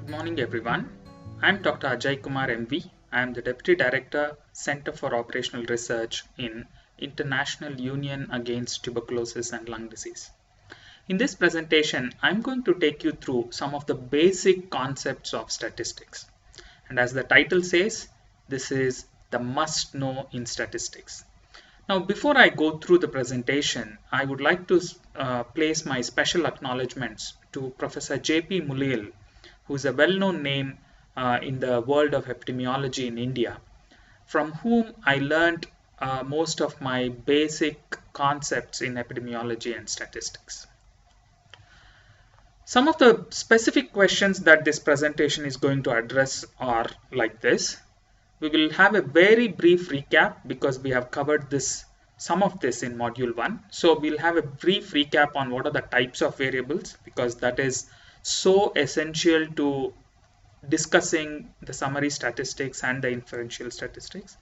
Good morning everyone. I am Dr. Ajay Kumar MV. I am the Deputy Director, Center for Operational Research in International Union Against Tuberculosis and Lung Disease. In this presentation, I am going to take you through some of the basic concepts of statistics. And as the title says, this is the must know in statistics. Now, before I go through the presentation, I would like to place my special acknowledgements to Professor J.P. Mulil, who is a well-known name in the world of epidemiology in India, from whom I learned most of my basic concepts in epidemiology and statistics. Some of the specific questions that this presentation is going to address are like this. We will have a very brief recap because we have covered some of this in module 1. So we'll have a brief recap on what are the types of variables, because that is so essential to discussing the summary statistics and the inferential statistics.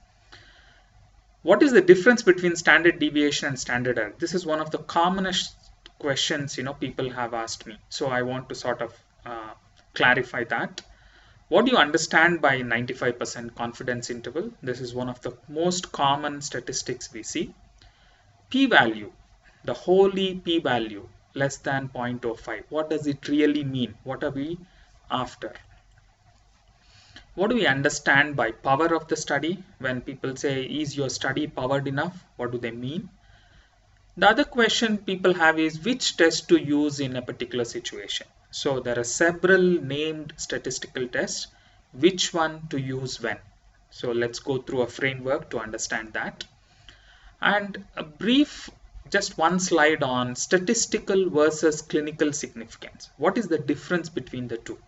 What is the difference between standard deviation and standard error? This is one of the commonest questions people have asked me. So I want to sort of clarify that. What do you understand by 95% confidence interval? This is one of the most common statistics we see. P-value, the holy p-value less than 0.05. What does it really mean? What are we after? What do we understand by power of the study? When people say, is your study powered enough? What do they mean? The other question people have is which test to use in a particular situation. So there are several named statistical tests, which one to use when. So let's go through a framework to understand that. And a brief, just one slide on statistical versus clinical significance. What is the difference between the two?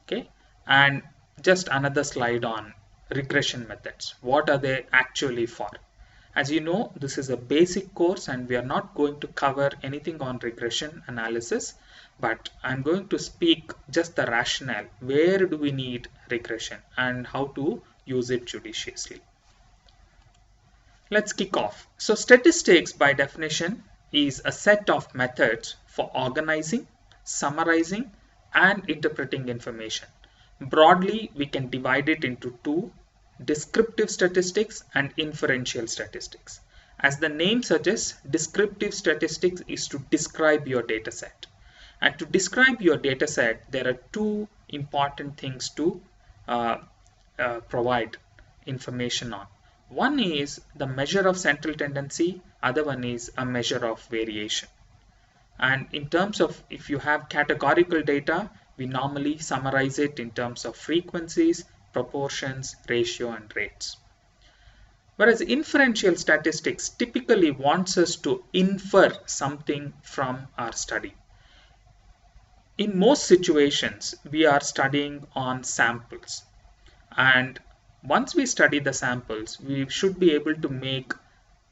Okay, and just another slide on regression methods. What are they actually for? As you know, this is a basic course and we are not going to cover anything on regression analysis, but I'm going to speak just the rationale. Where do we need regression and how to use it judiciously? Let's kick off. So statistics by definition is a set of methods for organizing, summarizing, and interpreting information. Broadly, we can divide it into two: descriptive statistics and inferential statistics. As the name suggests, descriptive statistics is to describe your data set. And to describe your data set, there are two important things to provide information on. One is the measure of central tendency, other one is a measure of variation. And in terms of if you have categorical data, we normally summarize it in terms of frequencies, proportions, ratio, and rates. Whereas inferential statistics typically wants us to infer something from our study. In most situations, we are studying on samples. And once we study the samples, we should be able to make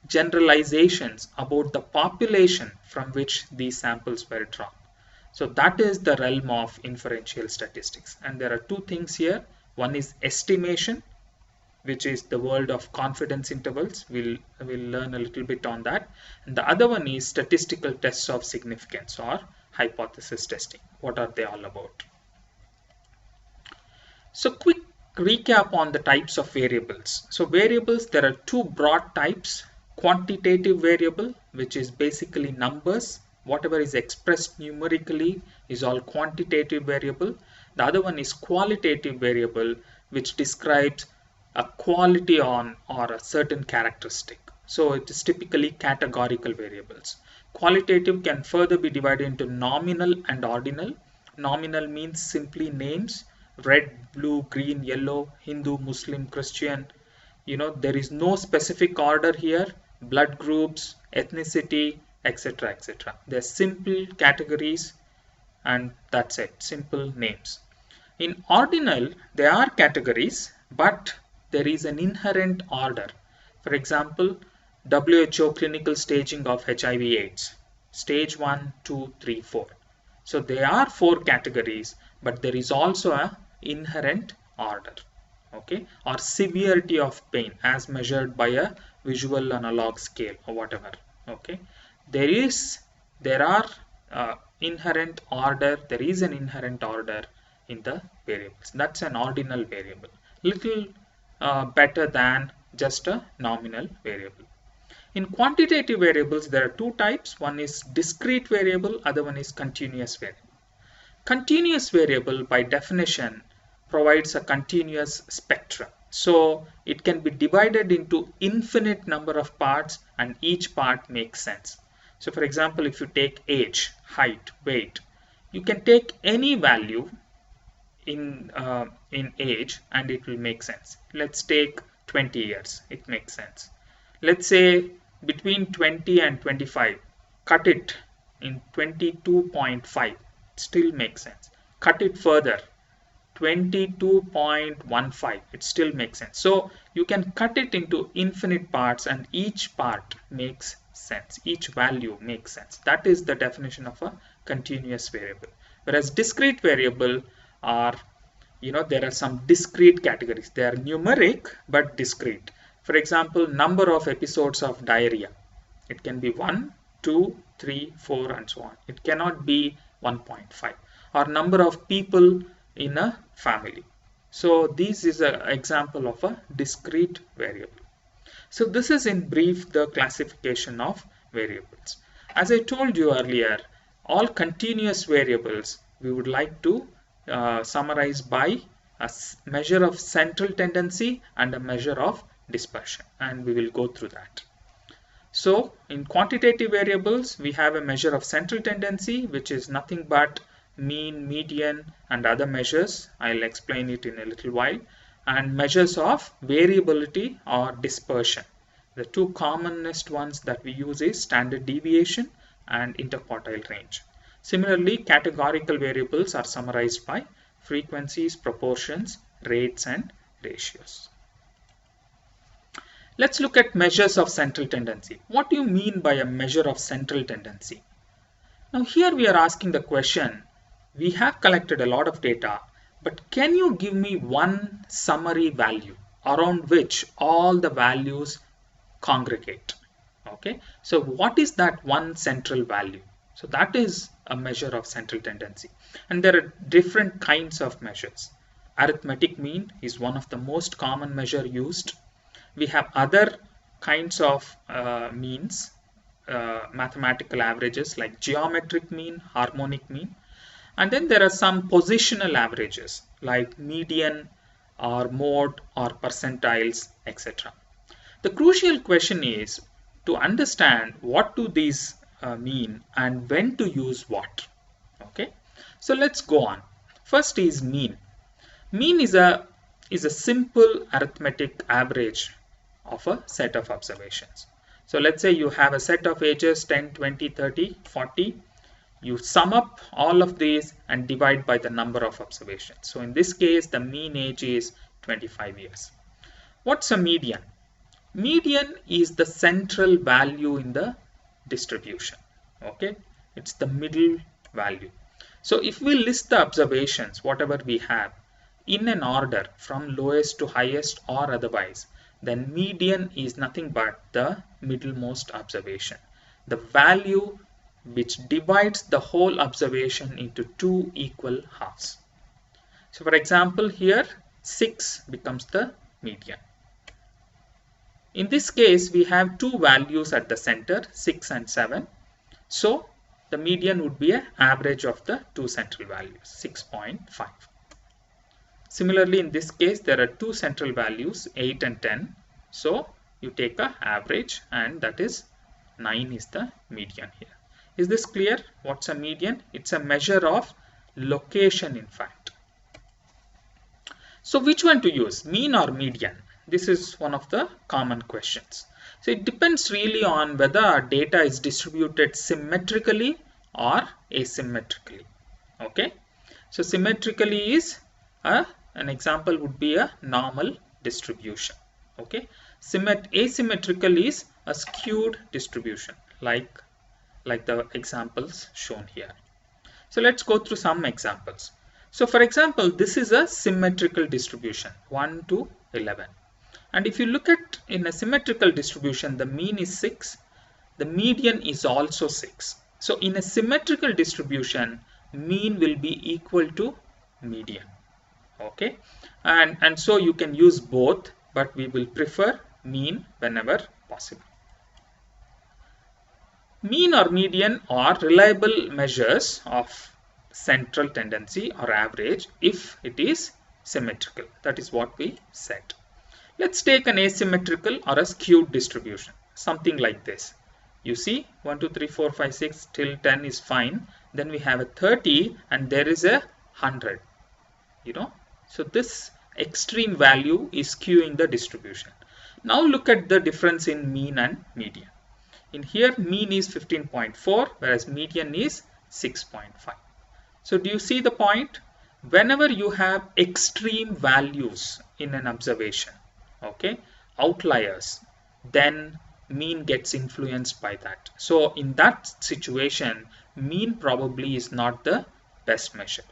generalizations about the population from which these samples were drawn. So that is the realm of inferential statistics. And there are two things here. One is estimation, which is the world of confidence intervals. We'll learn a little bit on that. And the other one is statistical tests of significance or hypothesis testing. What are they all about? So quick recap on the types of variables. So variables, there are two broad types. Quantitative variable, which is basically numbers. Whatever is expressed numerically is all quantitative variable. The other one is qualitative variable, which describes a quality on or a certain characteristic. So it is typically categorical variables. Qualitative can further be divided into nominal and ordinal. Nominal means simply names: red, blue, green, yellow, Hindu, Muslim, Christian. There is no specific order here. Blood groups, ethnicity, etc., etc. They're simple categories and that's it, simple names. In ordinal, there are categories, but there is an inherent order. For example, WHO clinical staging of HIV/AIDS, stage 1, 2, 3, 4. So there are 4 categories, but there is also an inherent order, okay, or severity of pain as measured by a visual analog scale or whatever, okay. There is an inherent order in the variables. That's an ordinal variable, little better than just a nominal variable. In quantitative variables, there are two types. One is discrete variable, other one is continuous variable. Continuous variable by definition provides a continuous spectrum. So it can be divided into infinite number of parts and each part makes sense. So for example, if you take age, height, weight, you can take any value in age and it will make sense. Let's take 20 years, it makes sense. Let's say between 20 and 25, cut it in 22.5, still makes sense. Cut it further, 22.15, it still makes sense. So you can cut it into infinite parts and each part makes sense, each value makes sense. That is the definition of a continuous variable. Whereas discrete variable are, there are some discrete categories. They are numeric but discrete. For example, number of episodes of diarrhea. It can be 1, 2, 3, 4 and so on. It cannot be 1.5. Or number of people in a family. So this is an example of a discrete variable. So this is in brief the classification of variables. As I told you earlier, all continuous variables we would like to summarize by a measure of central tendency and a measure of dispersion, and we will go through that. So in quantitative variables we have a measure of central tendency, which is nothing but mean, median and other measures. I'll explain it in a little while. And measures of variability or dispersion. The two commonest ones that we use is standard deviation and interquartile range. Similarly, categorical variables are summarized by frequencies, proportions, rates and ratios. Let's look at measures of central tendency. What do you mean by a measure of central tendency? Now here we are asking the question, we have collected a lot of data, but can you give me one summary value around which all the values congregate? Okay, so what is that one central value? So that is a measure of central tendency. And there are different kinds of measures. Arithmetic mean is one of the most common measure used. We have other kinds of means, mathematical averages like geometric mean, harmonic mean. And then there are some positional averages like median or mode or percentiles, etc. The crucial question is to understand what do these mean and when to use what. Okay, so let's go on. First is mean. Mean is a simple arithmetic average of a set of observations. So let's say you have a set of ages 10, 20, 30, 40. You sum up all of these and divide by the number of observations. So in this case, the mean age is 25 years. What's a median? Median is the central value in the distribution. Okay, it's the middle value. So if we list the observations, whatever we have, in an order from lowest to highest or otherwise, then median is nothing but the middlemost observation, the value which divides the whole observation into two equal halves. So for example, here 6 becomes the median. In this case, we have two values at the center, 6 and 7. So the median would be an average of the two central values, 6.5. Similarly, in this case, there are two central values, 8 and 10. So you take an average, and that is 9 is the median here. Is this clear? What's a median? It's a measure of location, in fact. So which one to use, mean or median? This is one of the common questions. So it depends really on whether our data is distributed symmetrically or asymmetrically. Okay, so symmetrically is an example would be a normal distribution. Okay, asymmetrical is a skewed distribution, like the examples shown here. So let's go through some examples. So for example, this is a symmetrical distribution, 1 to 11. And if you look at in a symmetrical distribution, the mean is 6, the median is also 6. So in a symmetrical distribution, mean will be equal to median. Okay, and so you can use both, but we will prefer mean whenever possible. Mean or median are reliable measures of central tendency or average if it is symmetrical. That is what we said. Let's take an asymmetrical or a skewed distribution, something like this. You see 1, 2, 3, 4, 5, 6 till 10 is fine. Then we have a 30 and there is a 100. So this extreme value is skewing the distribution. Now look at the difference in mean and median. In here mean is 15.4 whereas median is 6.5. So do you see the point? Whenever you have extreme values in an observation, okay, outliers, then mean gets influenced by that. So in that situation, mean probably is not the best measure.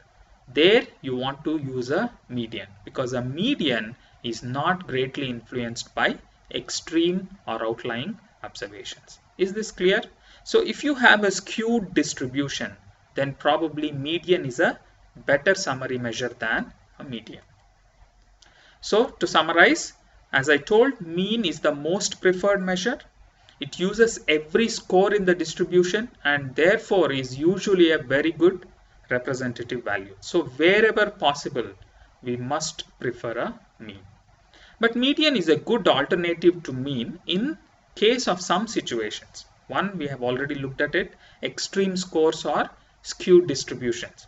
There you want to use a median because a median is not greatly influenced by extreme or outlying observations. Is this clear? So if you have a skewed distribution, then probably median is a better summary measure than a median. So to summarize, as I told, mean is the most preferred measure. It uses every score in the distribution and therefore is usually a very good representative value. So wherever possible, we must prefer a mean. But median is a good alternative to mean in case of some situations. One, we have already looked at it, extreme scores or skewed distributions.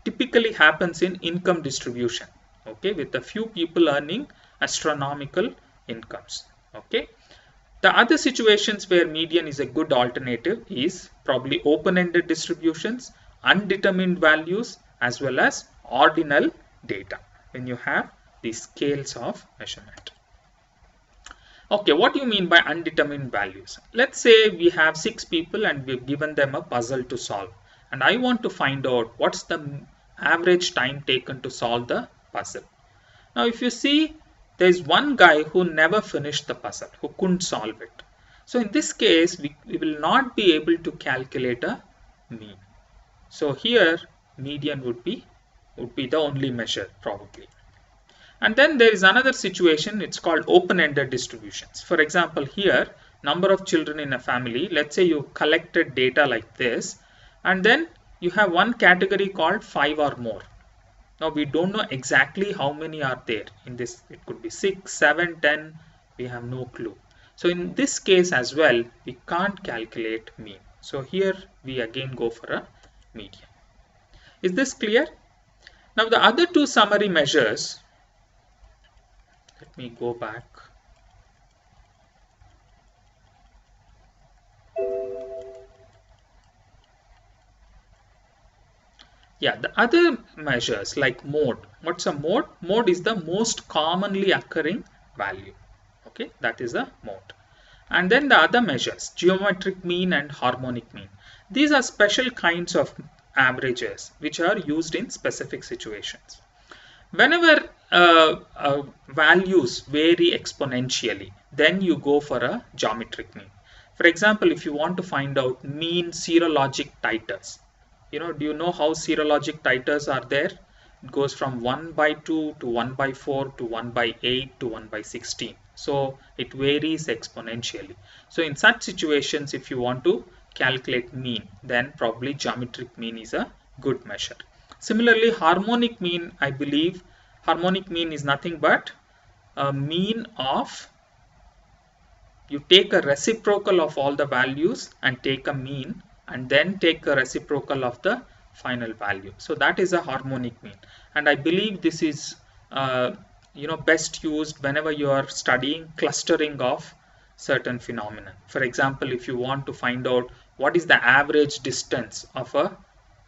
Typically happens in income distribution, okay, with a few people earning astronomical incomes, okay. The other situations where median is a good alternative is probably open-ended distributions, undetermined values, as well as ordinal data when you have these scales of measurement. Okay, what do you mean by undetermined values? Let's say we have 6 people and we've given them a puzzle to solve, and I want to find out what's the average time taken to solve the puzzle. Now if you see, there's one guy who never finished the puzzle, who couldn't solve it. So in this case, we will not be able to calculate a mean. So here median would be the only measure probably. And then there is another situation, it's called open-ended distributions. For example, here number of children in a family, let's say you collected data like this, and then you have one category called 5 or more. Now we don't know exactly how many are there in this. It could be 6, 7, 10, we have no clue. So in this case as well, we can't calculate mean. So here we again go for a median. Is this clear? Now the other two summary measures, let me go back. Yeah, the other measures like mode. What's a mode? Mode is the most commonly occurring value. Okay, that is a mode. And then the other measures, geometric mean and harmonic mean. These are special kinds of averages which are used in specific situations. Whenever values vary exponentially, then you go for a geometric mean. For example, if you want to find out mean serologic titers, do you know how serologic titers are there? It goes from 1/2 to 1/4 to 1/8 to 1/16. So it varies exponentially. So in such situations, if you want to calculate mean, then probably geometric mean is a good measure. Similarly, harmonic mean, I believe, harmonic mean is nothing but a mean of, you take a reciprocal of all the values and take a mean, and then take a reciprocal of the final value. So that is a harmonic mean, and I believe this is best used whenever you are studying clustering of certain phenomena. For example, if you want to find out what is the average distance of a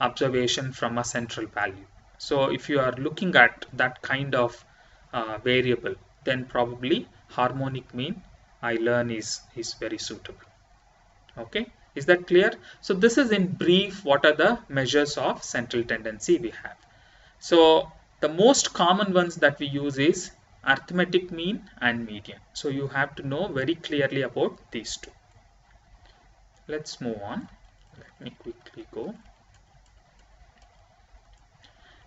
observation from a central value. So if you are looking at that kind of variable, then probably harmonic mean I learn is very suitable. Okay. Is that clear? So this is in brief what are the measures of central tendency we have. So the most common ones that we use is arithmetic mean and median. So you have to know very clearly about these two. Let's move on. Let me quickly go.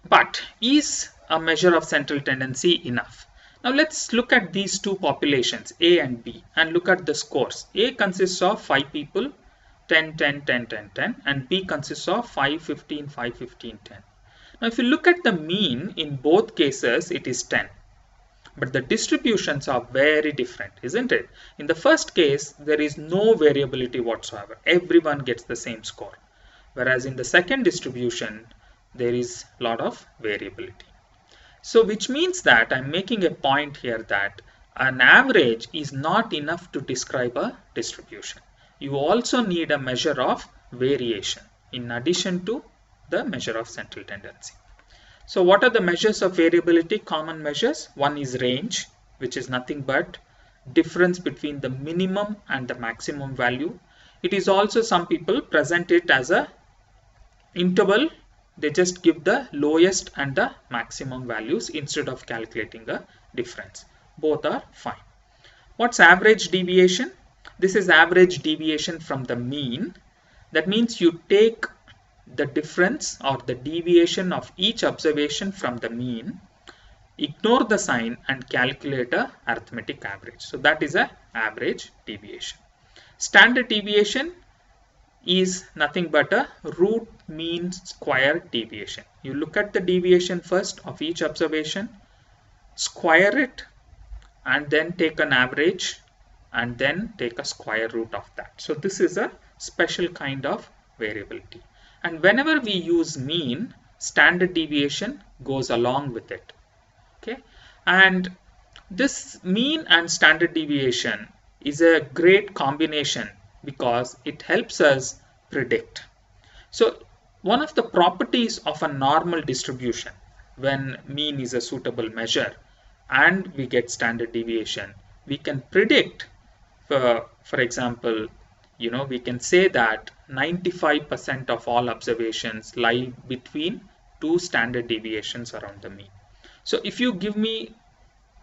But Is a measure of central tendency enough? Now let's look at these two populations, A and B, and look at the scores. A consists of 5 people, 10, 10, 10, 10, 10, and B consists of 5, 15, 5, 15, 10. Now if you look at the mean, in both cases it is 10. But the distributions are very different, isn't it? In the first case, there is no variability whatsoever. Everyone gets the same score. Whereas in the second distribution, there is a lot of variability. So which means that I'm making a point here that an average is not enough to describe a distribution. You also need a measure of variation in addition to the measure of central tendency. So what are the measures of variability, common measures? One is range, which is nothing but difference between the minimum and the maximum value. It is also, some people present it as a interval. They just give the lowest and the maximum values instead of calculating a difference. Both are fine. What's average deviation? This is average deviation from the mean. That means you take the difference or the deviation of each observation from the mean, ignore the sign and calculate a arithmetic average. So that is a average deviation. Standard deviation is nothing but a root mean square deviation. You look at the deviation first of each observation, square it, and then take an average and then take a square root of that. So this is a special kind of variability. And whenever we use mean, standard deviation goes along with it. Okay, and this mean and standard deviation is a great combination because it helps us predict. So one of the properties of a normal distribution, when mean is a suitable measure and we get standard deviation, we can predict, for example, we can say that 95% of all observations lie between two standard deviations around the mean. So if you give me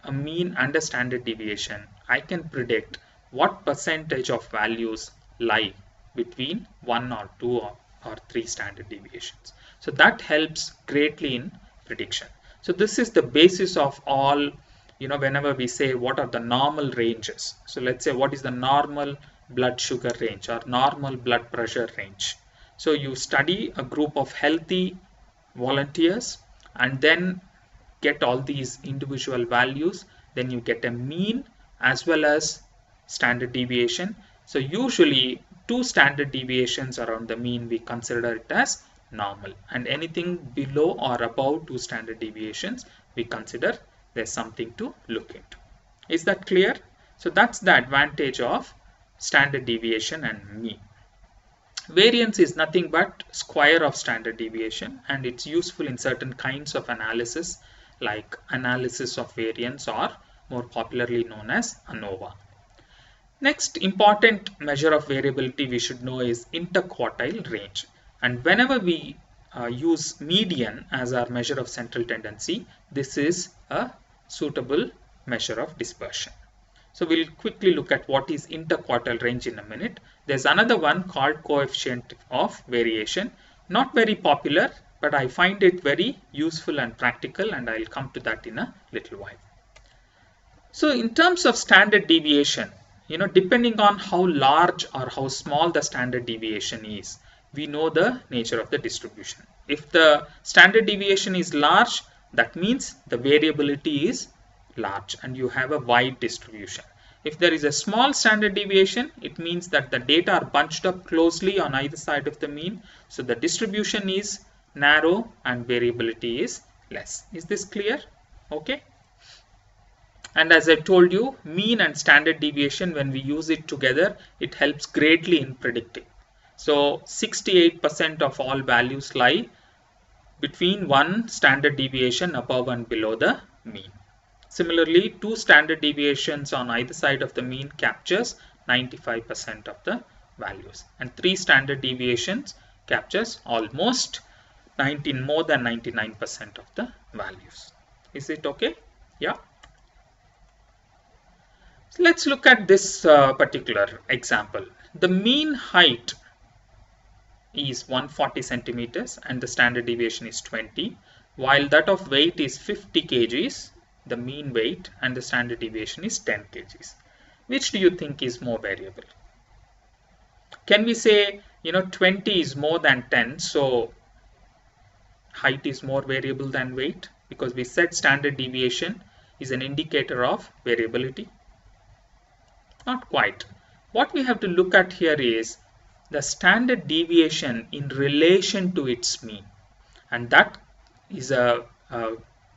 a mean and a standard deviation, I can predict what percentage of values lie between 1 or 2 or 3 standard deviations. So that helps greatly in prediction. So this is the basis of all, whenever we say what are the normal ranges. So let's say what is the normal blood sugar range or normal blood pressure range. So you study a group of healthy volunteers and then get all these individual values, then you get a mean as well as standard deviation. So usually 2 standard deviations around the mean we consider it as normal, and anything below or above 2 standard deviations we consider there's something to look into. Is that clear? So that's the advantage of standard deviation and mean. Variance is nothing but square of standard deviation, and it's useful in certain kinds of analysis like analysis of variance, or more popularly known as ANOVA. Next important measure of variability we should know is interquartile range, and whenever we use median as our measure of central tendency, this is a suitable measure of dispersion. So we'll quickly look at what is interquartile range in a minute. There's another one called coefficient of variation. Not very popular, but I find it very useful and practical, and I'll come to that in a little while. So in terms of standard deviation, depending on how large or how small the standard deviation is, we know the nature of the distribution. If the standard deviation is large, that means the variability is large and you have a wide distribution. If there is a small standard deviation, it means that the data are bunched up closely on either side of the mean, so the distribution is narrow and variability is less. Is this clear? Okay. And as I told you, mean and standard deviation, when we use it together, it helps greatly in predicting. So 68% of all values lie between 1 standard deviation above and below the mean. Similarly, 2 standard deviations on either side of the mean captures 95% of the values, and 3 standard deviations captures almost more than 99% of the values. Is it okay? Yeah. So let's look at this particular example. The mean height is 140 centimeters and the standard deviation is 20. while that of weight is 50 kgs, the mean weight, and the standard deviation is 10 kgs. Which do you think is more variable? Can we say 20 is more than 10, so height is more variable than weight, because we said standard deviation is an indicator of variability? Not quite. What we have to look at here is the standard deviation in relation to its mean, and that is a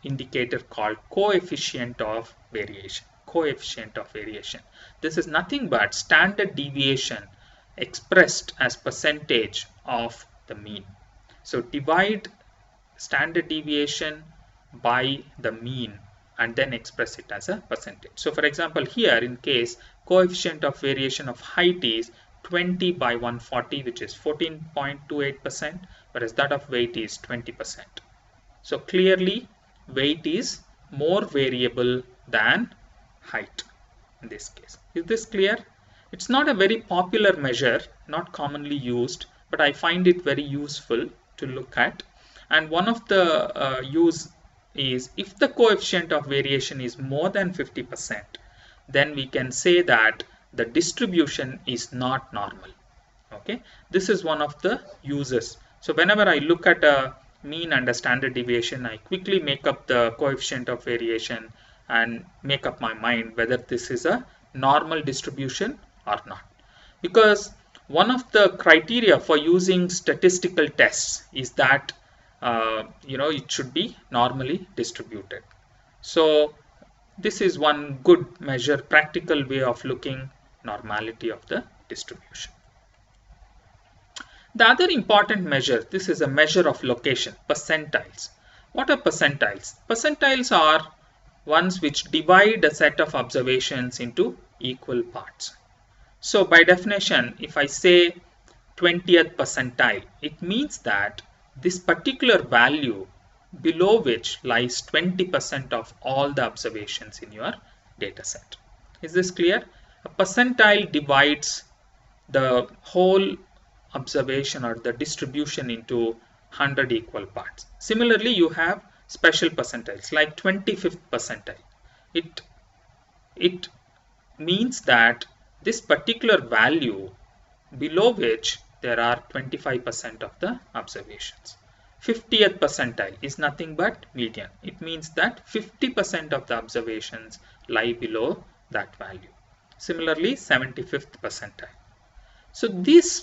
indicator called coefficient of variation. Coefficient of variation. This is nothing but standard deviation expressed as percentage of the mean. So divide standard deviation by the mean and then express it as a percentage. So for example, here in case coefficient of variation of height is 20 by 140, which is 14.28%, whereas that of weight is 20%. So clearly weight is more variable than height in this case. Is this clear? It's not a very popular measure, not commonly used, but I find it very useful to look at. And one of the use is if the coefficient of variation is more than 50%, then we can say that the distribution is not normal. Okay, this is one of the uses. So whenever I look at a mean and a standard deviation, I quickly make up the coefficient of variation and make up my mind whether this is a normal distribution or not. Because one of the criteria for using statistical tests is that it should be normally distributed. So this is one good measure, practical way of looking normality of the distribution. The other important measure, this is a measure of location, percentiles. What are percentiles? Percentiles are ones which divide a set of observations into equal parts. So by definition, if I say 20th percentile, it means that this particular value below which lies 20% of all the observations in your data set. Is this clear? A percentile divides the whole observation or the distribution into 100 equal parts. Similarly, you have special percentiles like 25th percentile. It means that this particular value below which there are 25% of the observations. 50th percentile is nothing but median. It means that 50% of the observations lie below that value. Similarly, 75th percentile. So these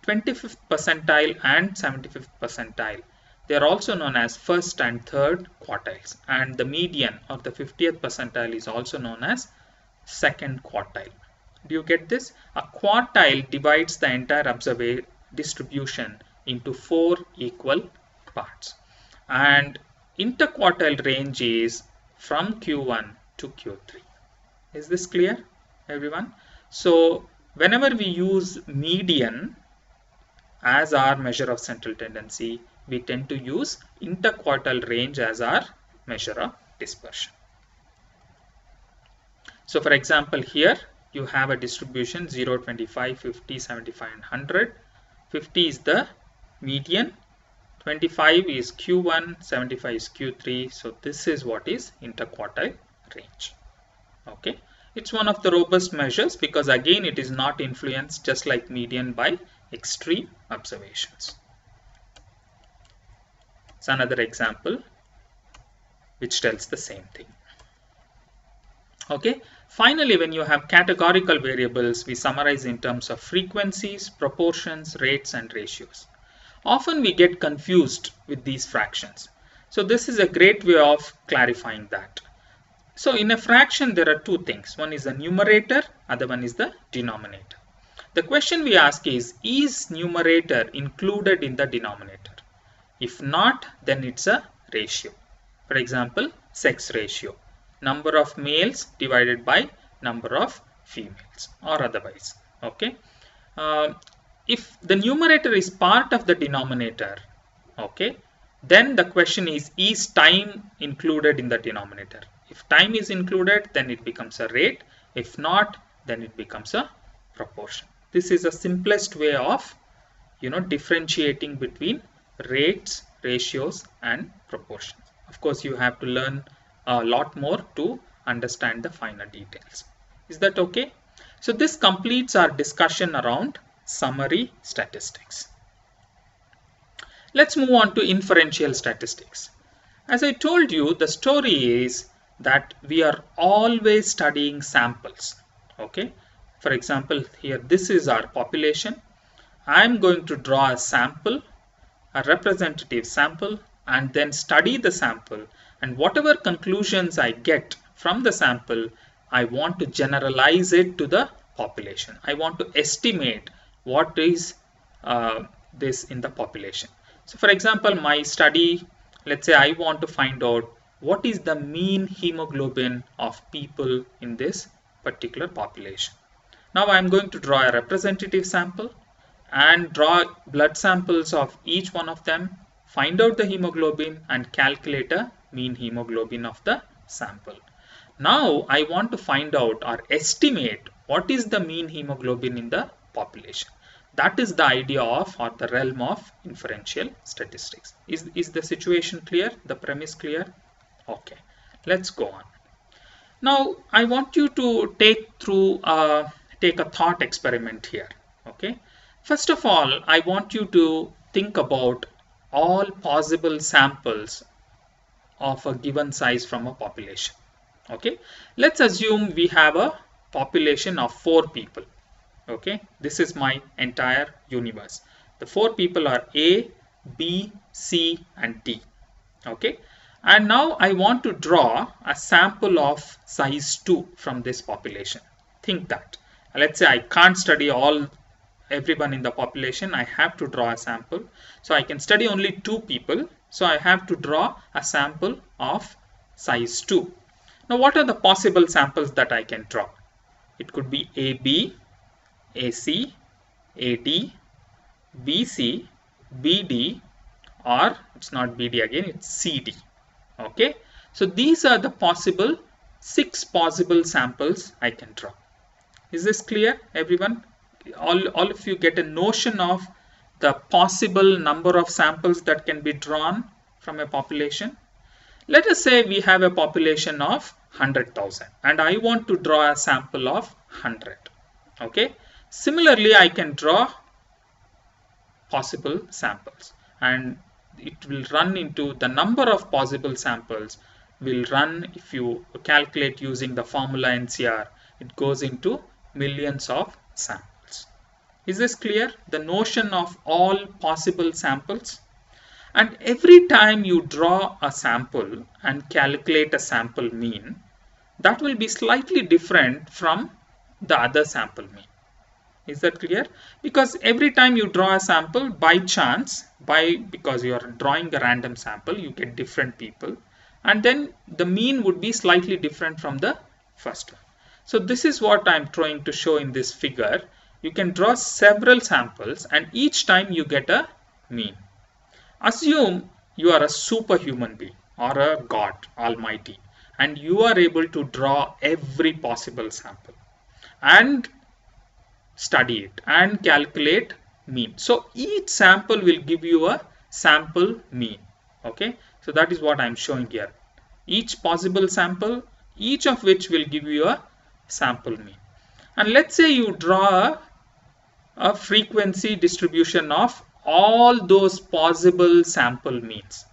25th percentile and 75th percentile, they are also known as first and third quartiles, and the median or the 50th percentile is also known as second quartile. Do you get this? A quartile divides the entire distribution into 4 equal parts, and interquartile range is from Q1 to Q3. Is this clear, everyone? So whenever we use median as our measure of central tendency, we tend to use interquartile range as our measure of dispersion. So for example, here you have a distribution 0, 25, 50, 75 and 100. 50 is the median, 25 is Q1, 75 is Q3. So this is what is interquartile range. Okay, it's one of the robust measures because again it is not influenced just like median by extreme observations. It's another example which tells the same thing. Okay, finally, when you have categorical variables, we summarize in terms of frequencies, proportions, rates and ratios. Often we get confused with these fractions. So this is a great way of clarifying that. So in a fraction there are two things. One is the numerator, other one is the denominator. The question we ask is numerator included in the denominator? If not, then it's a ratio. For example, sex ratio. Number of males divided by number of females or otherwise. Okay. If the numerator is part of the denominator, okay, then the question is time included in the denominator? If time is included, then it becomes a rate. If not, then it becomes a proportion. This is the simplest way of differentiating between rates ratios and proportions. Of course, you have to learn a lot more to understand the finer details. Is that okay? So this completes our discussion around summary statistics. Let's move on to inferential statistics. As I told you, the story is that we are always studying samples. Okay. For example, here this is our population. I'm going to draw a sample, a representative sample, and then study the sample, and whatever conclusions I get from the sample, I want to generalize it to the population. I want to estimate what is this in the population. So for example, my study, let's say I want to find out what is the mean hemoglobin of people in this particular population. Now I'm going to draw a representative sample and draw blood samples of each one of them, find out the hemoglobin and calculate a mean hemoglobin of the sample. Now I want to find out or estimate what is the mean hemoglobin in the population. That is the idea of, or the realm of, inferential statistics. Is the situation clear? The premise clear? Okay, let's go on. Now I want you to take a thought experiment here. Okay. First of all, I want you to think about all possible samples of a given size from a population. Okay, let's assume we have a population of 4 people. Okay, this is my entire universe. The 4 people are A, B, C and D. Okay, and now I want to draw a sample of size 2 from this population. Think that. Let's say I can't study everyone in the population. I have to draw a sample. So I can study only 2 people. So I have to draw a sample of size 2. Now what are the possible samples that I can draw? It could be AB, AC, AD, BC, BD, or it's not BD again, it's CD. Okay, so these are the 6 possible samples I can draw. Is this clear, everyone? All of you get a notion of the possible number of samples that can be drawn from a population. Let us say we have a population of 100,000 and I want to draw a sample of 100. Okay. Similarly, I can draw possible samples and it will run into the number of possible samples will run, if you calculate using the formula NCR, it goes into millions of samples. Is this clear? The notion of all possible samples? And every time you draw a sample and calculate a sample mean, that will be slightly different from the other sample mean. Is that clear? Because every time you draw a sample, by chance, because you are drawing a random sample, you get different people, and then the mean would be slightly different from the first one. So this is what I'm trying to show in this figure. You can draw several samples and each time you get a mean. Assume you are a superhuman being or a god, almighty, and you are able to draw every possible sample and study it and calculate mean. So each sample will give you a sample mean. Okay, so that is what I'm showing here. Each possible sample, each of which will give you a sample mean. And let's say you draw a frequency distribution of all those possible sample means.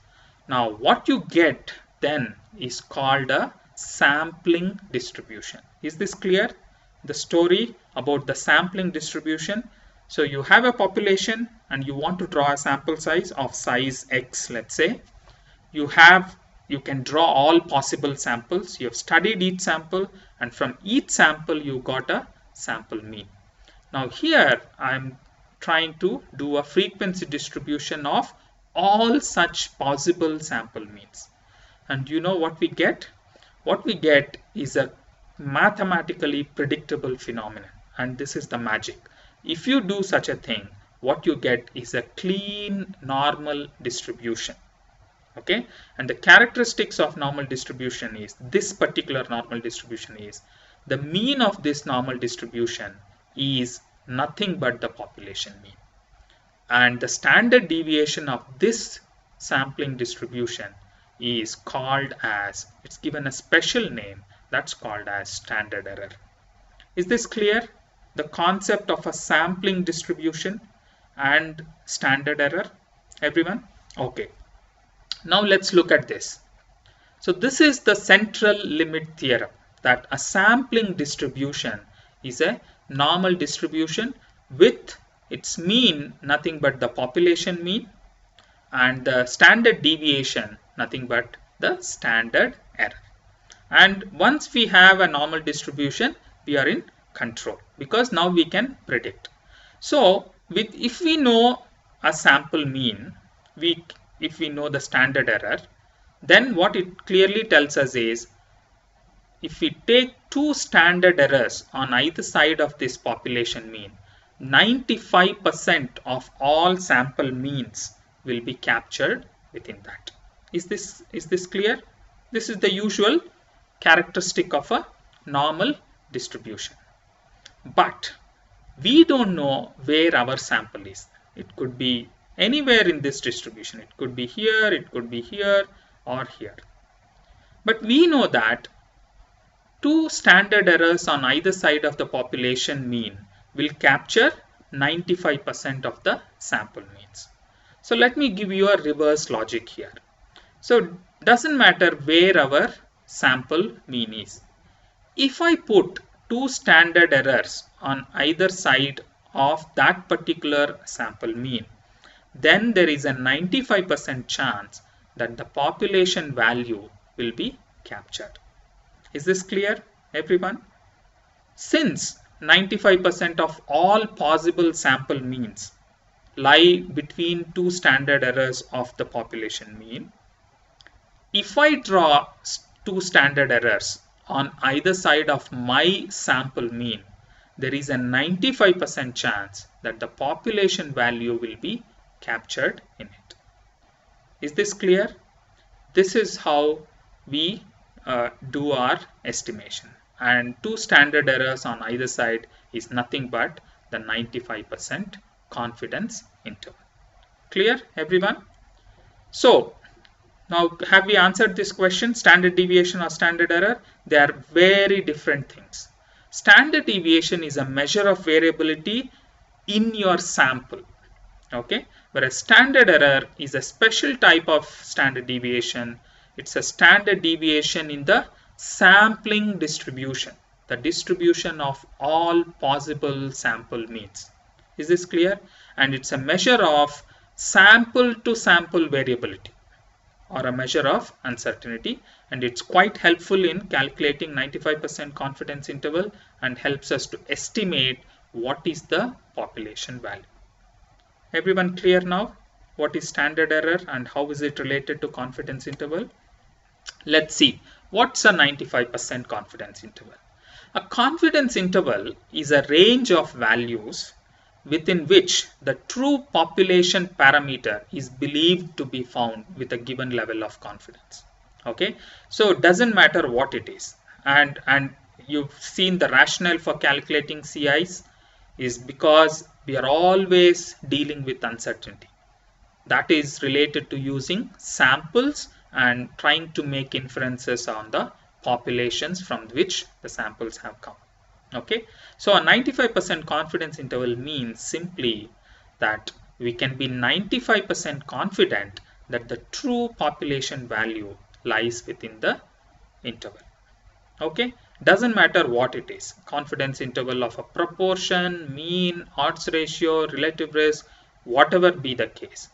Now what you get then is called a sampling distribution. Is this clear? The story about the sampling distribution. So you have a population and you want to draw a sample size of size X, let's say. You can draw all possible samples. You have studied each sample and from each sample you got a sample mean. Now here I'm trying to do a frequency distribution of all such possible sample means. And you know what we get? What we get is a mathematically predictable phenomenon, and this is the magic. If you do such a thing, what you get is a clean normal distribution. Okay, and the characteristics of normal distribution is, this particular normal distribution is, the mean of this normal distribution is nothing but the population mean, and the standard deviation of this sampling distribution is called as, it's given a special name that's called as standard error. Is this clear? The concept of a sampling distribution and standard error, everyone? Okay. Now let's look at this. So this is the central limit theorem, that a sampling distribution is a normal distribution with its mean nothing but the population mean, and the standard deviation nothing but the standard error. And once we have a normal distribution, we are in control because now we can predict. So if we know a sample mean, if we know the standard error, then what it clearly tells us is, if we take two standard errors on either side of this population mean, 95% of all sample means will be captured within that. Is this clear? This is the usual characteristic of a normal distribution. But we don't know where our sample is. It could be anywhere in this distribution. It could be here, it could be here, or here. But we know that two standard errors on either side of the population mean will capture 95% of the sample means. So let me give you a reverse logic here. So doesn't matter where our sample mean is. If I put two standard errors on either side of that particular sample mean, then there is a 95% chance that the population value will be captured. Is this clear, everyone? Since 95% of all possible sample means lie between two standard errors of the population mean, if I draw two standard errors on either side of my sample mean, there is a 95% chance that the population value will be captured in it. Is this clear? This is how we do our estimation, and two standard errors on either side is nothing but the 95% confidence interval. Clear, everyone? So now, have we answered this question? Standard deviation or standard error? They are very different things. Standard deviation is a measure of variability in your sample, okay? Whereas standard error is a special type of standard deviation. It's a standard deviation in the sampling distribution, the distribution of all possible sample means. Is this clear? And it's a measure of sample to sample variability, or a measure of uncertainty, and it's quite helpful in calculating 95% confidence interval and helps us to estimate what is the population value. Everyone clear now? What is standard error and how is it related to confidence interval? Let's see. What's a 95% confidence interval? A confidence interval is a range of values within which the true population parameter is believed to be found with a given level of confidence. Okay, so it doesn't matter what it is, and you've seen the rationale for calculating CIs is because we are always dealing with uncertainty. That is related to using samples and trying to make inferences on the populations from which the samples have come. Okay, so a 95% confidence interval means simply that we can be 95% confident that the true population value lies within the interval. Okay, doesn't matter what it is, confidence interval of a proportion, mean, odds ratio, relative risk, whatever be the case.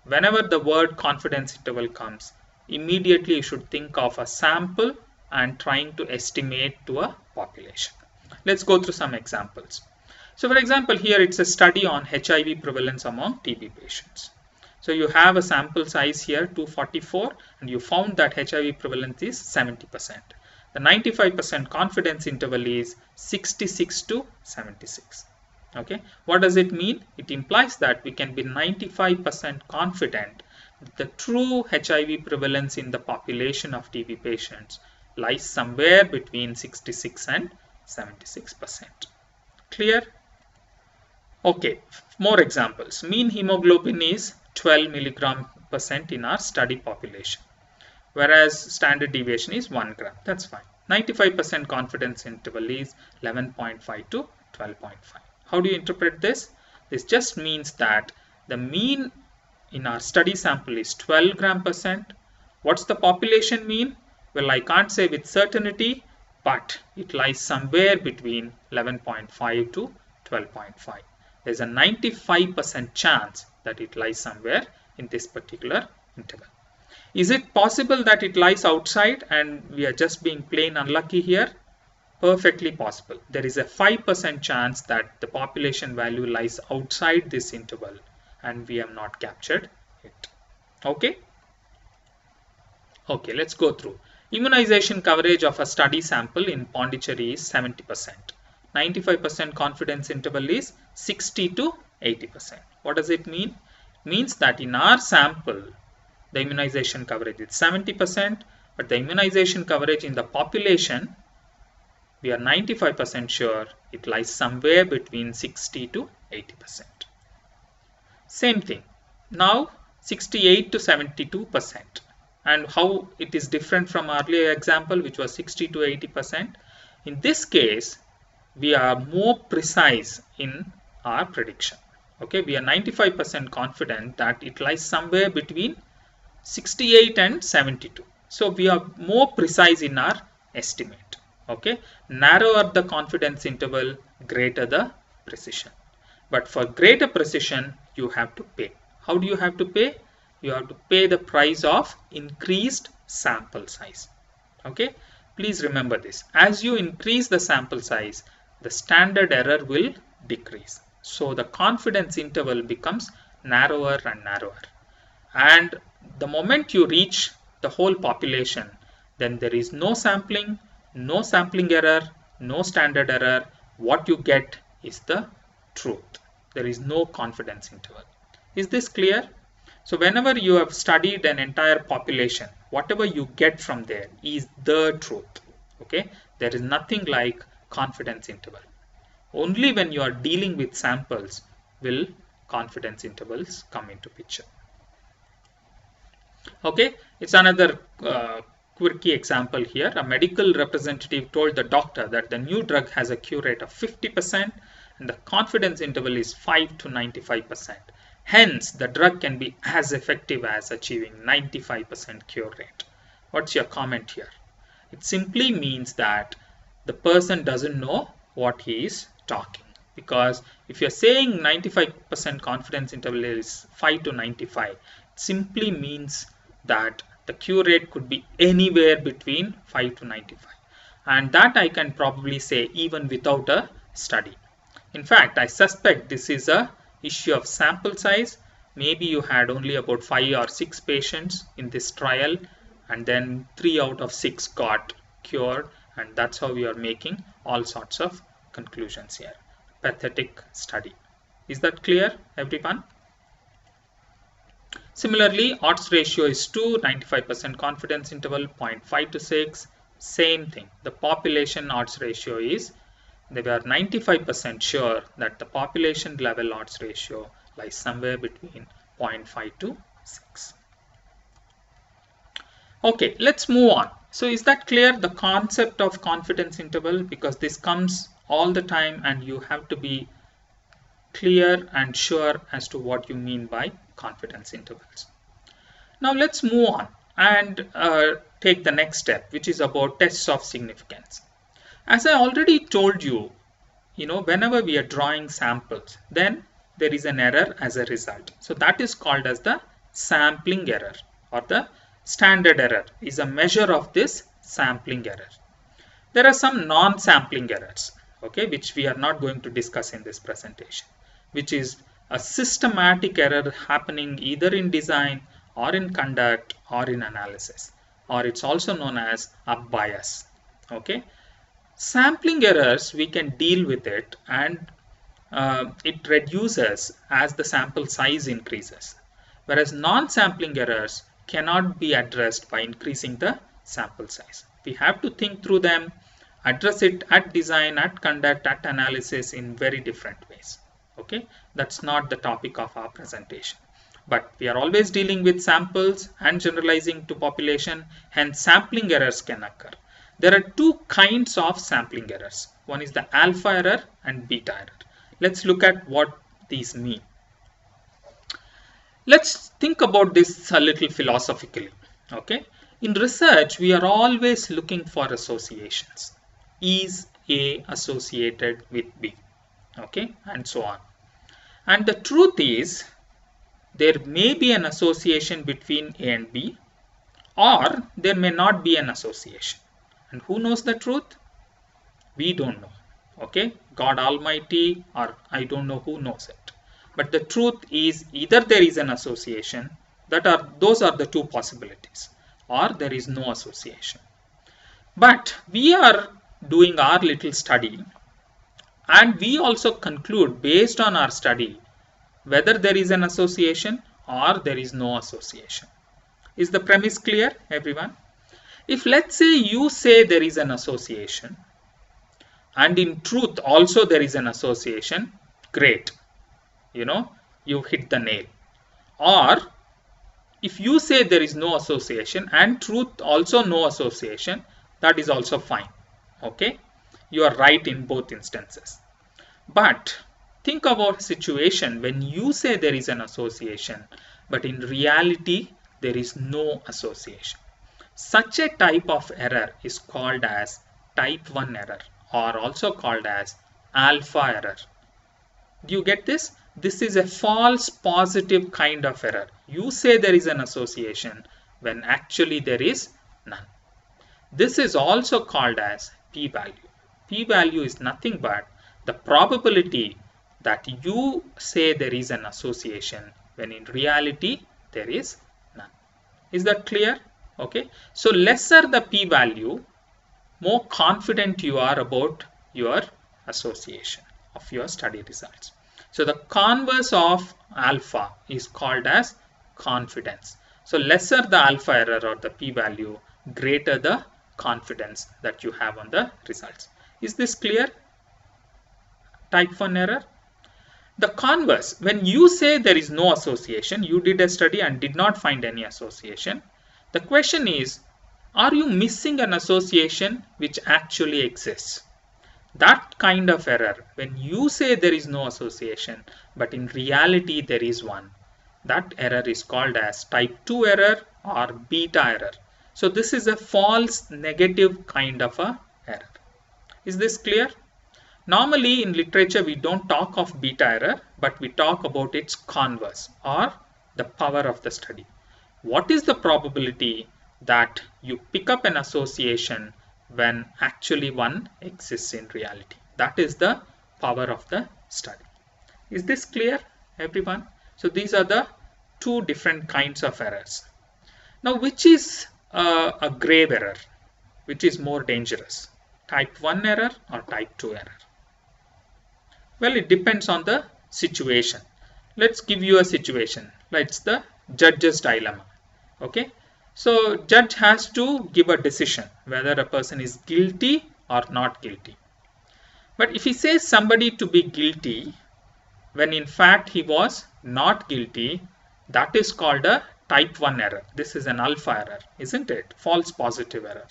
Whenever the word confidence interval comes, immediately you should think of a sample and trying to estimate to a population. Let's go through some examples. So for example, here it's a study on HIV prevalence among TB patients. So you have a sample size here 244 and you found that HIV prevalence is 70%. The 95% confidence interval is 66 to 76. Okay, what does it mean? It implies that we can be 95% confident that the true HIV prevalence in the population of TB patients lies somewhere between 66 and 76%. Clear? Okay, more examples. Mean hemoglobin is 12 milligram percent in our study population, whereas standard deviation is 1 gram. That's fine. 95% confidence interval is 11.5 to 12.5. How do you interpret this? This just means that the mean in our study sample is 12 gram percent. What's the population mean? Well, I can't say with certainty, but it lies somewhere between 11.5 to 12.5. There's a 95% chance that it lies somewhere in this particular interval. Is it possible that it lies outside and we are just being plain unlucky here? Perfectly possible. There is a 5% chance that the population value lies outside this interval and we have not captured it. Okay? Okay, let's go through. Immunization coverage of a study sample in Pondicherry is 70%. 95% confidence interval is 60 to 80%. What does it mean? It means that in our sample, the immunization coverage is 70%, but the immunization coverage in the population, we are 95% sure it lies somewhere between 60 to 80%. Same thing. Now 68 to 72%. And how it is different from earlier example, which was 60 to 80%. In this case, we are more precise in our prediction. Okay, we are 95% confident that it lies somewhere between 68 and 72. So we are more precise in our estimate. Okay, narrower the confidence interval, greater the precision. But for greater precision, you have to pay. How do you have to pay? You have to pay the price of increased sample size. Okay, please remember this. As you increase the sample size, the standard error will decrease. So the confidence interval becomes narrower and narrower. And the moment you reach the whole population, then there is no sampling error, no standard error. What you get is the truth. There is no confidence interval. Is this clear? So whenever you have studied an entire population, whatever you get from there is the truth. Okay, there is nothing like confidence interval. Only when you are dealing with samples will confidence intervals come into picture. Okay, it's another quirky example here. A medical representative told the doctor that the new drug has a cure rate of 50% and the confidence interval is 5 to 95%. Hence, the drug can be as effective as achieving 95% cure rate. What's your comment here? It simply means that the person doesn't know what he is talking. Because if you're saying 95% confidence interval is 5 to 95, it simply means that the cure rate could be anywhere between 5 to 95. And that I can probably say even without a study. In fact, I suspect this is a issue of sample size. Maybe you had only about 5 or 6 patients in this trial and then 3 out of 6 got cured, and that's how we are making all sorts of conclusions here. Pathetic study. Is that clear, everyone? Similarly, odds ratio is 2, 95% confidence interval 0.5 to 6. Same thing. The population odds ratio is, they were 95% sure that the population level odds ratio lies somewhere between 0.5 to 6. Okay, let's move on. So is that clear, the concept of confidence interval? Because this comes all the time and you have to be clear and sure as to what you mean by confidence intervals. Now let's move on and take the next step, which is about tests of significance. As I already told you, whenever we are drawing samples, then there is an error as a result. So that is called as the sampling error, or the standard error is a measure of this sampling error. There are some non-sampling errors, okay, which we are not going to discuss in this presentation, which is a systematic error happening either in design or in conduct or in analysis, or it's also known as a bias. Okay, sampling errors, we can deal with it, and it reduces as the sample size increases, whereas non-sampling errors cannot be addressed by increasing the sample size. We have to think through them, address it at design, at conduct, at analysis in very different ways. Okay, that's not the topic of our presentation. But we are always dealing with samples and generalizing to population, hence sampling errors can occur. There are two kinds of sampling errors. One is the alpha error and beta error. Let's look at what these mean. Let's think about this a little philosophically. Okay, in research we are always looking for associations. Is A associated with B? Okay, and so on. And the truth is, there may be an association between A and B, or there may not be an association. And who knows the truth? We don't know. Okay, God Almighty, or I don't know who knows it. But the truth is, either there is an association, those are the two possibilities, or there is no association. But we are doing our little study, and we also conclude based on our study whether there is an association or there is no association. Is the premise clear, everyone? If let's say you say there is an association, and in truth also there is an association, great, you hit the nail. Or if you say there is no association and truth also no association, that is also fine. Okay, you are right in both instances. But think about a situation when you say there is an association, but in reality there is no association. Such a type of error is called as type 1 error, or also called as alpha error. Do you get this? This is a false positive kind of error. You say there is an association when actually there is none. This is also called as p-value. P-value is nothing but the probability that you say there is an association when in reality there is none. Is that clear? Okay. So lesser the p-value, more confident you are about your association of your study results. So the converse of alpha is called as confidence. So lesser the alpha error or the p-value, greater the confidence that you have on the results. Is this clear? Type 1 error. The converse, when you say there is no association, you did a study and did not find any association. The question is, are you missing an association which actually exists? That kind of error, when you say there is no association, but in reality there is one, that error is called as type 2 error or beta error. So this is a false negative kind of a error. Is this clear? Normally in literature we don't talk of beta error, but we talk about its converse or the power of the study. What is the probability that you pick up an association when actually one exists in reality? That is the power of the study. Is this clear, everyone? So these are the two different kinds of errors. Now, which is a grave error? Which is more dangerous? Type 1 error or type 2 error? Well, it depends on the situation. Let's give you a situation. It's the judge's dilemma. Okay. So judge has to give a decision whether a person is guilty or not guilty. But if he says somebody to be guilty when in fact he was not guilty, that is called a type 1 error. This is an alpha error, isn't it? False positive error.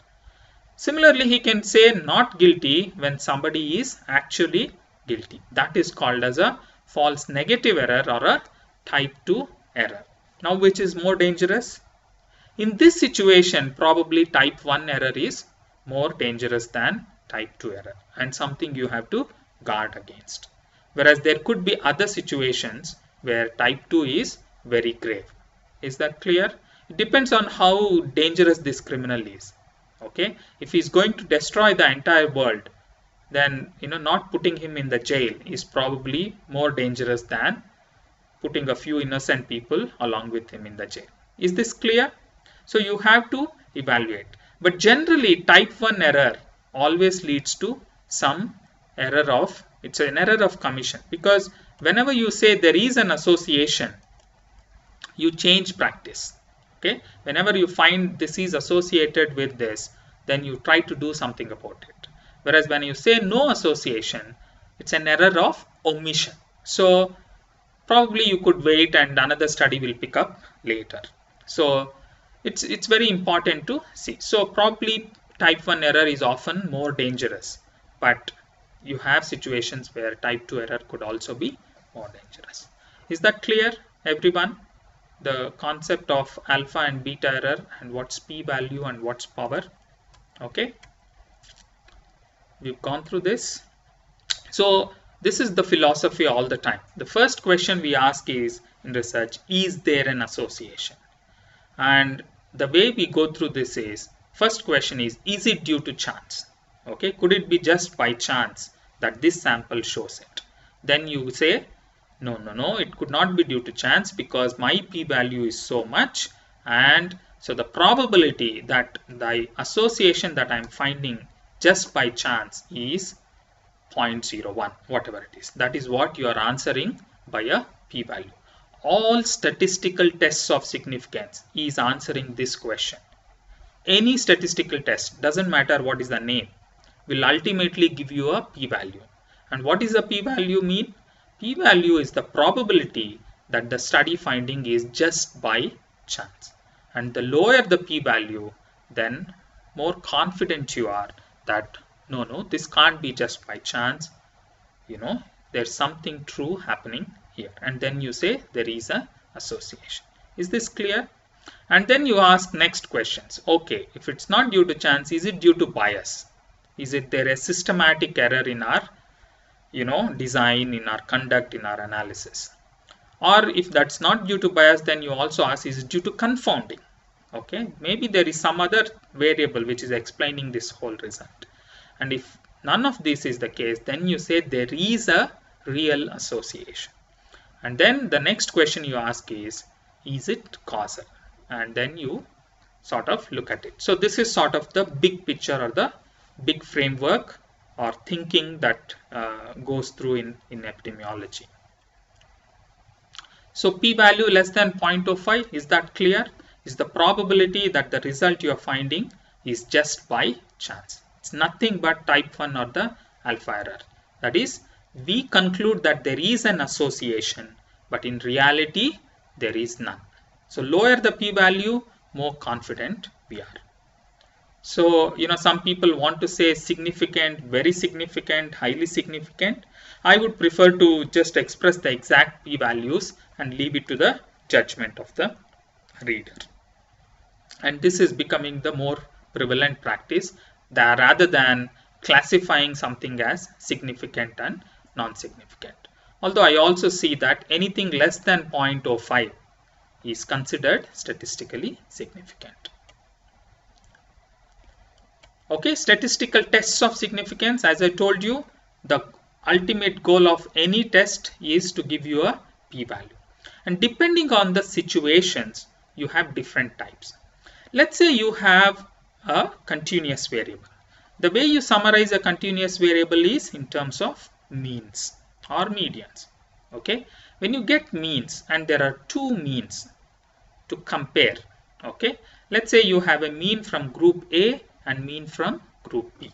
Similarly, he can say not guilty when somebody is actually guilty. That is called as a false negative error or a type 2 error. Now, which is more dangerous? In this situation, probably type 1 error is more dangerous than type 2 error and something you have to guard against. Whereas there could be other situations where type 2 is very grave. Is that clear? It depends on how dangerous this criminal is. Okay, if he is going to destroy the entire world, then not putting him in the jail is probably more dangerous than putting a few innocent people along with him in the jail. Is this clear? So you have to evaluate. But generally type 1 error always leads to some error of, it's an error of commission, because whenever you say there is an association, you change practice. Okay, whenever you find this is associated with this, then you try to do something about it. Whereas when you say no association, it's an error of omission. So probably you could wait and another study will pick up later. So it's very important to see. So probably type 1 error is often more dangerous, but you have situations where type 2 error could also be more dangerous. Is that clear, everyone? The concept of alpha and beta error and what's p-value and what's power. Okay, we've gone through this. So this is the philosophy all the time. The first question we ask is in research, is there an association? And the way we go through this is, first question is it due to chance? Okay, could it be just by chance that this sample shows it? Then you say, no, it could not be due to chance because my p-value is so much, and so the probability that the association that I'm finding just by chance is 0.01, whatever it is. That is what you are answering by a p-value. All statistical tests of significance is answering this question. Any statistical test, doesn't matter what is the name, will ultimately give you a p-value. And what does a p-value mean? P-value is the probability that the study finding is just by chance. And the lower the p-value, then more confident you are that no, this can't be just by chance. There's something true happening here. And then you say there is an association. Is this clear? And then you ask next questions. Okay, if it's not due to chance, is it due to bias? Is it there a systematic error in our design, in our conduct, in our analysis? Or if that's not due to bias, then you also ask, is it due to confounding? Okay, maybe there is some other variable which is explaining this whole result. And if none of this is the case, then you say there is a real association. And then the next question you ask is it causal? And then you sort of look at it. So this is sort of the big picture or the big framework or thinking that goes through in epidemiology. So p-value less than 0.05, is that clear? Is the probability that the result you are finding is just by chance. It's nothing but type 1 or the alpha error. That is, we conclude that there is an association, but in reality there is none. So lower the p-value, more confident we are. So some people want to say significant, very significant, highly significant. I would prefer to just express the exact p-values and leave it to the judgment of the reader. And this is becoming the more prevalent practice rather than classifying something as significant and non-significant. Although I also see that anything less than 0.05 is considered statistically significant. Okay, statistical tests of significance. As I told you, the ultimate goal of any test is to give you a p-value. And depending on the situations, you have different types. Let's say you have a continuous variable. The way you summarize a continuous variable is in terms of means or medians. Okay, when you get means and there are two means to compare, okay, let's say you have a mean from group A and mean from group B,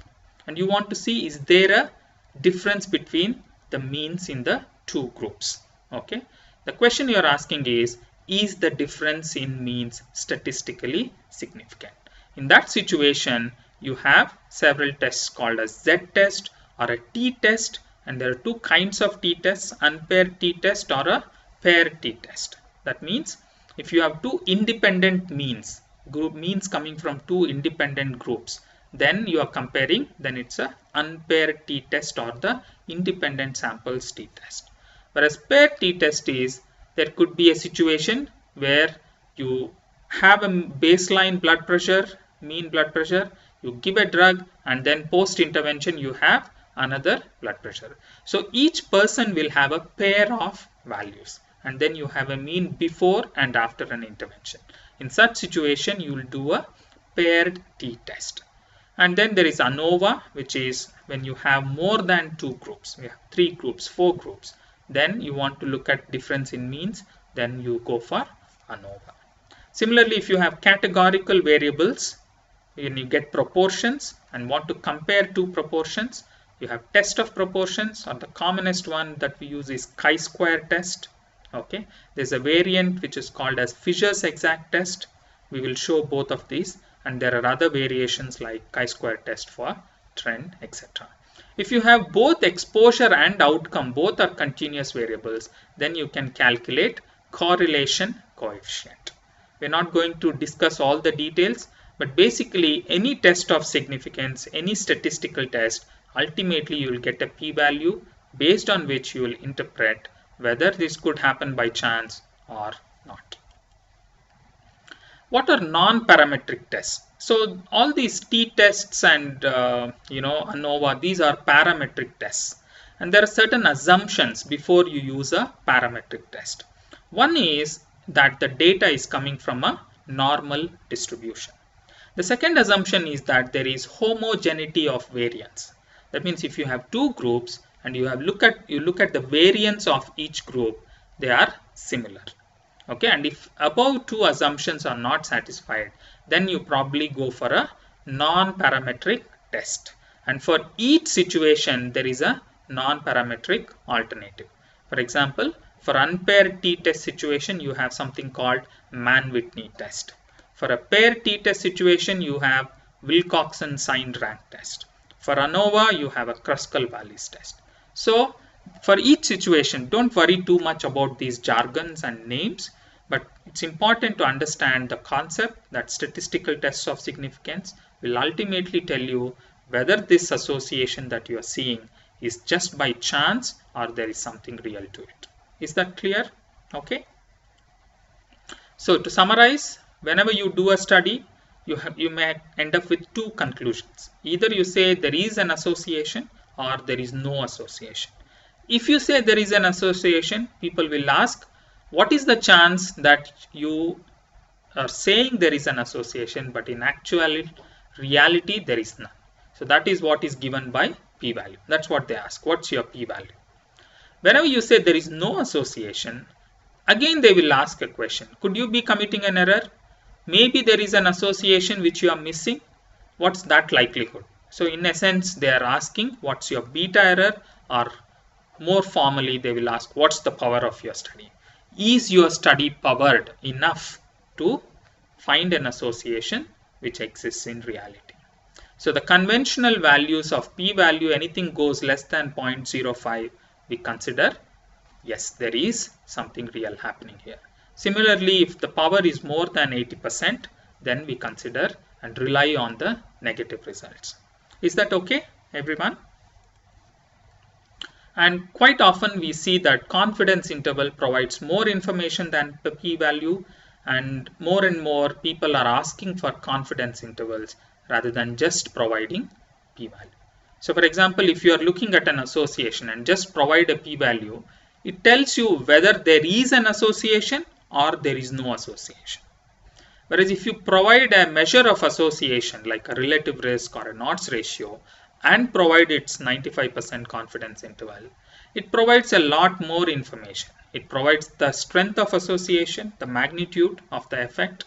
and you want to see is there a difference between the means in the two groups. Okay, the question you are asking is the difference in means statistically significant? In that situation, you have several tests called a z-test or a t-test, and there are two kinds of t-tests, unpaired t-test or a paired t-test. That means if you have two independent means, group means coming from two independent groups, then you are comparing, then it's a unpaired t-test or the independent samples t-test. Whereas paired t-test is, there could be a situation where you have a baseline blood pressure, mean blood pressure, you give a drug, and then post intervention you have another blood pressure. So each person will have a pair of values, and then you have a mean before and after an intervention. In such situation, you will do a paired t-test. And then there is ANOVA, which is when you have more than two groups. We have 3 groups, 4 groups. Then you want to look at difference in means, then you go for ANOVA. Similarly, if you have categorical variables, when you get proportions and want to compare two proportions, you have test of proportions, or the commonest one that we use is chi-square test. Okay, there's a variant which is called as Fisher's exact test. We will show both of these, and there are other variations like chi-square test for trend, etc. If you have both exposure and outcome, both are continuous variables, then you can calculate correlation coefficient. We're not going to discuss all the details, but basically any test of significance, any statistical test, ultimately you will get a p-value based on which you will interpret whether this could happen by chance or not. What are non-parametric tests? So all these t-tests and ANOVA, these are parametric tests, and there are certain assumptions before you use a parametric test. One is that the data is coming from a normal distribution. The second assumption is that there is homogeneity of variance. That means if you have two groups and you look at the variance of each group, they are similar. Okay, and if above two assumptions are not satisfied, then you probably go for a non-parametric test. And for each situation, there is a non-parametric alternative. For example, for unpaired t-test situation, you have something called Mann-Whitney test. For a paired t-test situation, you have Wilcoxon signed rank test. For ANOVA, you have a Kruskal-Wallis test. So for each situation, don't worry too much about these jargons and names, but it's important to understand the concept that statistical tests of significance will ultimately tell you whether this association that you are seeing is just by chance or there is something real to it. Is that clear? Okay. So to summarize, whenever you do a study, you may end up with two conclusions. Either you say there is an association or there is no association. If you say there is an association, people will ask, what is the chance that you are saying there is an association, but in actual reality there is none? So that is what is given by p-value. That's what they ask. What's your p-value? Whenever you say there is no association, again they will ask a question. Could you be committing an error? Maybe there is an association which you are missing. What's that likelihood? So in essence, they are asking what's your beta error, or more formally they will ask what's the power of your study. Is your study powered enough to find an association which exists in reality? So the conventional values of p-value, anything goes less than 0.05, we consider yes, there is something real happening here. Similarly, if the power is more than 80%, then we consider and rely on the negative results. Is that okay, everyone? And quite often we see that confidence interval provides more information than the p-value, and more people are asking for confidence intervals rather than just providing p-value. So for example, if you are looking at an association and just provide a p-value, it tells you whether there is an association or there is no association. Whereas if you provide a measure of association like a relative risk or an odds ratio and provide its 95% confidence interval, it provides a lot more information. It provides the strength of association, the magnitude of the effect.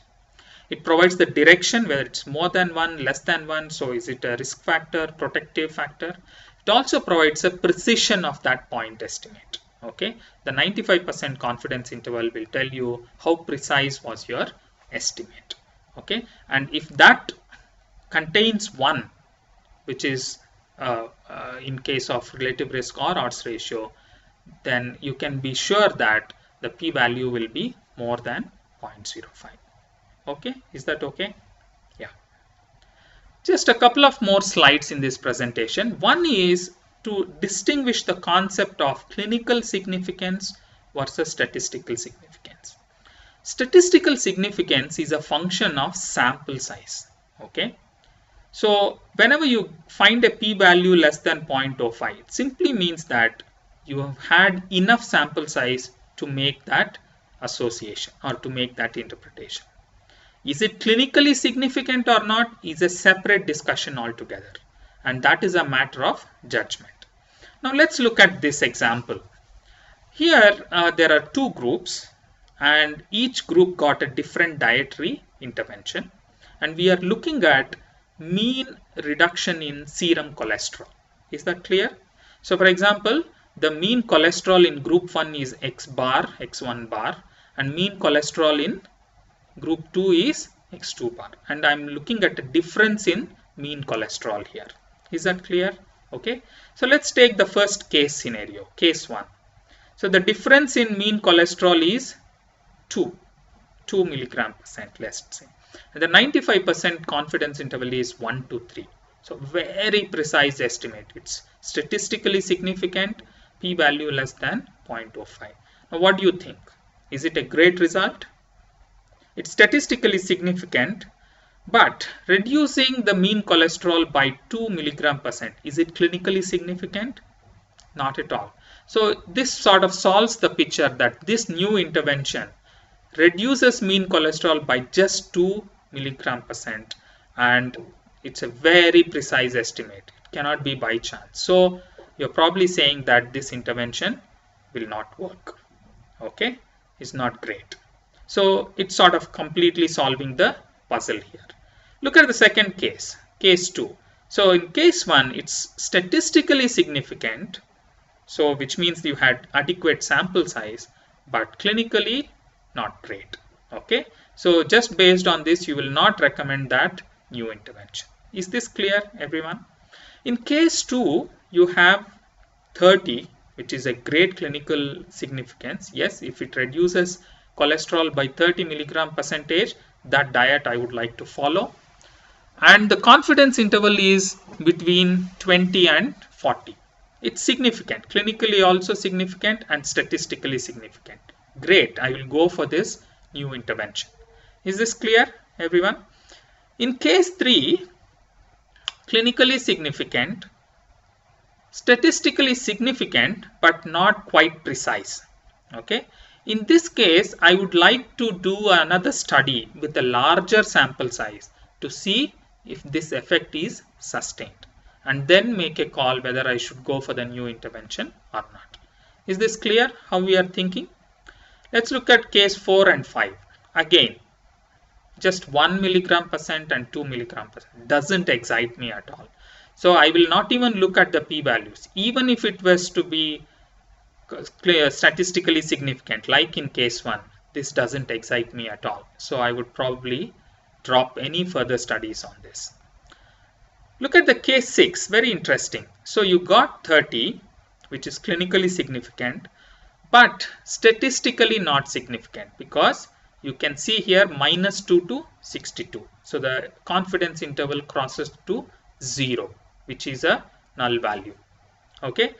It provides the direction, whether it's more than one, less than one. So is it a risk factor, protective factor? It also provides a precision of that point estimate. Okay, the 95% confidence interval will tell you how precise was your estimate. Okay, and if that contains 1, which is in case of relative risk or odds ratio, then you can be sure that the p-value will be more than 0.05. Okay, is that okay? Yeah. Just a couple of more slides in this presentation. One is to distinguish the concept of clinical significance versus statistical significance. Statistical significance is a function of sample size. Okay, so whenever you find a p-value less than 0.05, it simply means that you have had enough sample size to make that association or to make that interpretation. Is it clinically significant or not is a separate discussion altogether, and that is a matter of judgment. Now let's look at this example. Here there are two groups, and each group got a different dietary intervention, and we are looking at mean reduction in serum cholesterol. Is that clear? So for example, the mean cholesterol in group 1 is X bar, X1 bar, and mean cholesterol in group 2 is X2 bar. And I'm looking at a difference in mean cholesterol here. Is that clear? Okay. So let's take the first case scenario, case 1. So the difference in mean cholesterol is 2 mg/%, let's say. And the 95% confidence interval is 1 to 3. So very precise estimate. It's statistically significant, p-value less than 0.05. Now what do you think? Is it a great result? It's statistically significant, but reducing the mean cholesterol by 2 mg/%, is it clinically significant? Not at all. So this sort of solves the picture that this new intervention reduces mean cholesterol by just 2 mg/%, and it's a very precise estimate. It cannot be by chance. So you're probably saying that this intervention will not work. Okay, it's not great. So it's sort of completely solving the puzzle here. Look at the second case, case 2. So in case 1, it's statistically significant, so which means you had adequate sample size, but clinically not great. Okay, so just based on this, you will not recommend that new intervention. Is this clear, everyone? In case 2, you have 30, which is a great clinical significance. Yes, if it reduces cholesterol by 30 mg/%, that diet I would like to follow. And the confidence interval is between 20 and 40. It's significant, clinically also significant and statistically significant. Great, I will go for this new intervention. Is this clear, everyone? In case 3, clinically significant, statistically significant, but not quite precise. Okay. In this case, I would like to do another study with a larger sample size to see if this effect is sustained, and then make a call whether I should go for the new intervention or not. Is this clear how we are thinking? Let's look at case 4 and 5. Again, just 1 mg/% and 2 mg/% doesn't excite me at all. So I will not even look at the p-values. Even if it was to be statistically significant, like in case 1, this doesn't excite me at all. So I would probably drop any further studies on this. Look at the case 6, very interesting. So you got 30, which is clinically significant, but statistically not significant, because you can see here -2 to 62. So the confidence interval crosses to 0, which is a null value. Okay.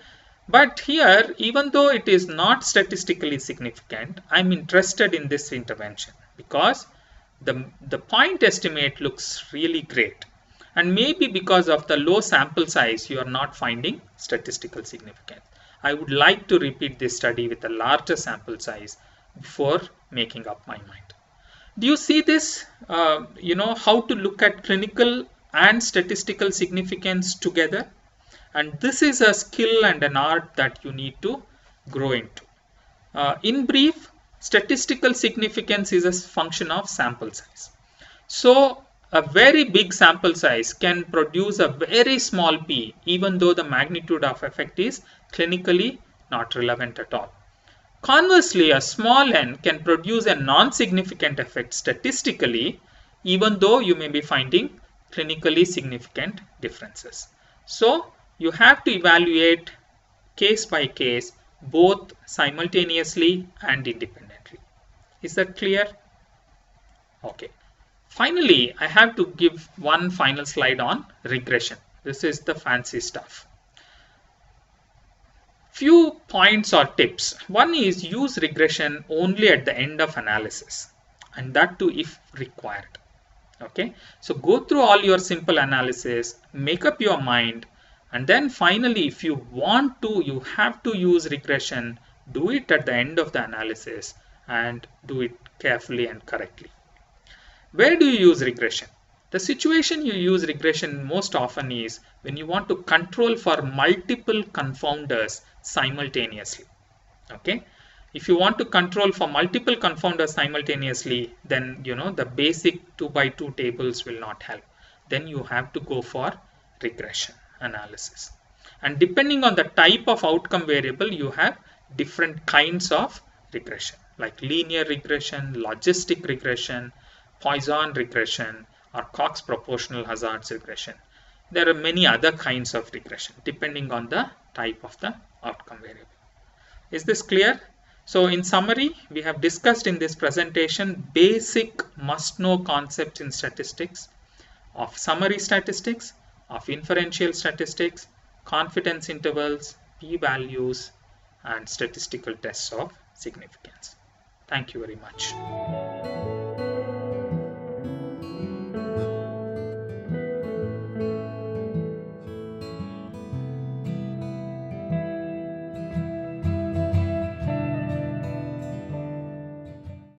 But here, even though it is not statistically significant, I'm interested in this intervention because the point estimate looks really great. And maybe because of the low sample size, you are not finding statistical significance. I would like to repeat this study with a larger sample size before making up my mind. Do you see this? How to look at clinical and statistical significance together? And this is a skill and an art that you need to grow into. In brief, statistical significance is a function of sample size. So a very big sample size can produce a very small p, even though the magnitude of effect is clinically not relevant at all. Conversely, a small n can produce a non-significant effect statistically, even though you may be finding clinically significant differences. So you have to evaluate case by case, both simultaneously and independently. Is that clear? Okay. Finally, I have to give one final slide on regression. This is the fancy stuff. Few points or tips. One is use regression only at the end of analysis, and that too if required. Okay. So go through all your simple analysis, make up your mind, and then finally, if you want to, you have to use regression, do it at the end of the analysis and do it carefully and correctly. Where do you use regression? The situation you use regression most often is when you want to control for multiple confounders simultaneously. Okay. If you want to control for multiple confounders simultaneously, then the basic 2x2 tables will not help. Then you have to go for regression analysis. And depending on the type of outcome variable, you have different kinds of regression, like linear regression, logistic regression, Poisson regression, or Cox proportional hazards regression. There are many other kinds of regression depending on the type of the outcome variable. Is this clear? So in summary, we have discussed in this presentation basic must-know concepts in statistics, of summary statistics, of inferential statistics, confidence intervals, p-values, and statistical tests of significance. Thank you very much.